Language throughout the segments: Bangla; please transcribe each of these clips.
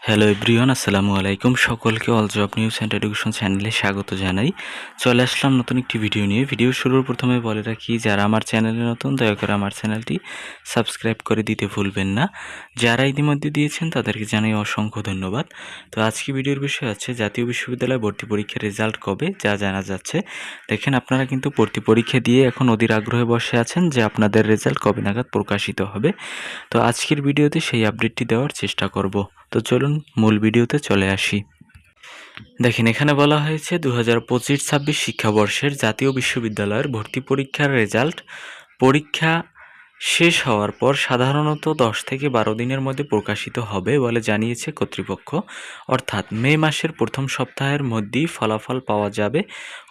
হ্যালো এভরিওয়ান, আসসালামু আলাইকুম। সকলকে all job news and education চ্যানেলে স্বাগত জানাই। চলে আসলাম নতুন একটি ভিডিও নিয়ে। ভিডিও শুরুর প্রথমে বলে রাখি, যারা আমার চ্যানেলে নতুন দয়া করে আমার চ্যানেলটি সাবস্ক্রাইব করে দিতে ভুলবেন না। যারা ইতিমধ্যে দিয়েছেন তাদেরকে জানাই অসংখ্য ধন্যবাদ। তো আজকে ভিডিওর বিষয় হচ্ছে জাতীয় বিশ্ববিদ্যালয় ভর্তি পরীক্ষার রেজাল্ট কবে যা জানা যাচ্ছে। দেখেন, আপনারা কিন্তু ভর্তি পরীক্ষা দিয়ে এখন অধীর আগ্রহে বসে আছেন যে আপনাদের রেজাল্ট কবে নাগাদ প্রকাশিত হবে। তো আজকের ভিডিওতে সেই আপডেটটি দেওয়ার চেষ্টা করব। তো চলুন মূল ভিডিওতে চলে আসি। দেখেন, এখানে বলা হয়েছে 2025-26 শিক্ষাবর্ষের জাতীয় বিশ্ববিদ্যালয়ের ভর্তি পরীক্ষার রেজাল্ট পরীক্ষা শেষ হওয়ার পর সাধারণত 10 থেকে 12 দিনের মধ্যে প্রকাশিত হবে বলে জানিয়েছে কর্তৃপক্ষ। অর্থাৎ মে মাসের প্রথম সপ্তাহের মধ্যেই ফলাফল পাওয়া যাবে।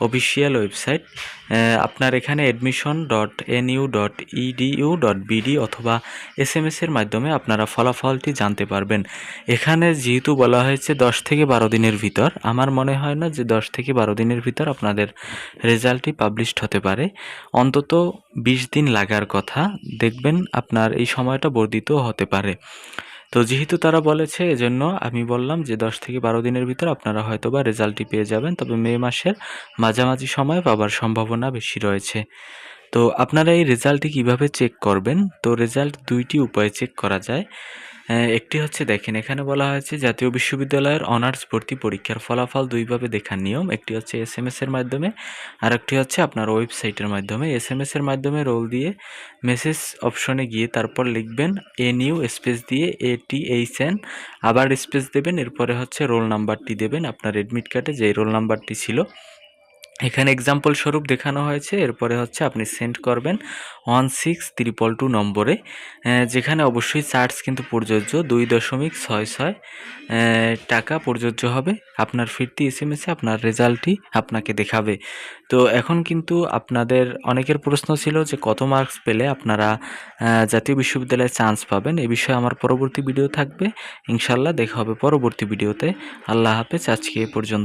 অফিসিয়াল ওয়েবসাইট আপনার এখানে admission.nu.edu.bd অথবা SMS-এর মাধ্যমে আপনারা ফলাফলটি জানতে পারবেন। এখানে যেহেতু বলা হয়েছে 10 থেকে 12 দিনের ভিতর, আমার মনে হয় না যে 10 থেকে 12 দিনের ভিতর আপনাদের রেজাল্টটি পাবলিশড হতে পারে। অন্তত 20 দিন লাগার কথা। দেখবেন আপনার এই সময়টা বর্ধিত হতে পারে। তো যেহেতু তারা বলেছে, এজন্য আমি বললাম যে 10 থেকে 12 দিনের ভিতর আপনারা হয়তোবা রেজাল্টটি পেয়ে যাবেন। তবে মে মাসের মাঝামাঝি সময় পাবার সম্ভাবনা বেশি রয়েছে। তো আপনারা এই রেজাল্টটি কিভাবে চেক করবেন? তো রেজাল্ট দুইটি উপায়ে চেক করা যায়। একটি হচ্ছে, দেখেন এখানে বলা হয়েছে জাতীয় বিশ্ববিদ্যালয়ের অনার্স ভর্তি পরীক্ষার ফলাফল দুইভাবে দেখার নিয়ম। একটি হচ্ছে SMS-এর মাধ্যমে, আর একটি হচ্ছে আপনার ওয়েবসাইটের মাধ্যমে। SMS-এর মাধ্যমে রোল দিয়ে মেসেজ অপশনে গিয়ে তারপর লিখবেন NU স্পেস দিয়ে ATHN, আবার স্পেস দেবেন, এরপরে হচ্ছে রোল নাম্বারটি দেবেন আপনার অ্যাডমিট কার্ডে যে রোল নাম্বারটি ছিল। এখানে এক্সাম্পল স্বরূপ দেখানো হয়েছে। এরপরে হচ্ছে আপনি সেন্ড করবেন 16222 নম্বরে, যেখানে অবশ্যই চার্জ কিন্তু প্রযোজ্য 2.66 টাকা প্রযোজ্য হবে। আপনার ফিরতি SMS-এ আপনার রেজাল্টটি আপনাকে দেখাবে। তো এখন কিন্তু আপনাদের অনেকের প্রশ্ন ছিল যে কত মার্কস পেলে আপনারা জাতীয় বিশ্ববিদ্যালয়ে চান্স পাবেন। এ বিষয়ে আমার পরবর্তী ভিডিও থাকবে। ইনশাল্লাহ দেখা হবে পরবর্তী ভিডিওতে। আল্লাহ হাফেজ। আজকে এ পর্যন্ত।